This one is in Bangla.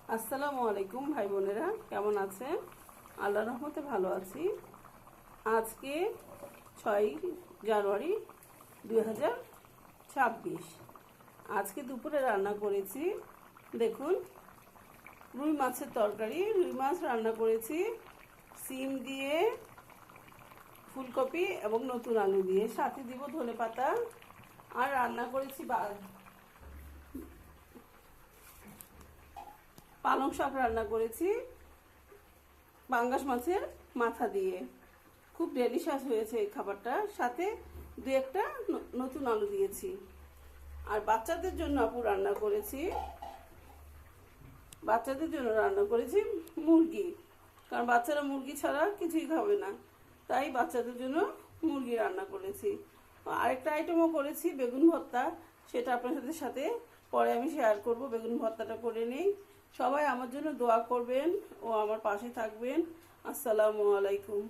আসসালামু আলাইকুম ভাই বোনেরা, কেমন আছেন? আল্লাহর রহমতে ভালো আছি। আজকে 6 জানুয়ারি 2026। আজকে দুপুরে রান্না করেছি, দেখুন, রুই মাছের তরকারি। রুই মাছ রান্না করেছি সিম দিয়ে, ফুলকপি এবং নতুন আলু দিয়ে, সাথে দিব ধনেপাতা। আর রান্না করেছি পালং শাক রান্না করেছি পাঙ্গাস মাছের মাথা দিয়ে। খুব ডেলিশাস হয়েছে এই খাবারটা। সাথে দু একটা নতুন আলু দিয়েছি। আর বাচ্চাদের জন্য রান্না করেছি মুরগি, কারণ বাচ্চারা মুরগি ছাড়া কিছুই খাবে না, তাই বাচ্চাদের জন্য মুরগি রান্না করেছি। আরেকটা আইটেমও করেছি বেগুন ভর্তা, সেটা আপনাদের সাথে পরে আমি শেয়ার করব। বেগুন ভর্তাটা করে নেই। সবাই আমার জন্য দোয়া করবেন ও আমার পাশে থাকবেন। আসসালামু আলাইকুম।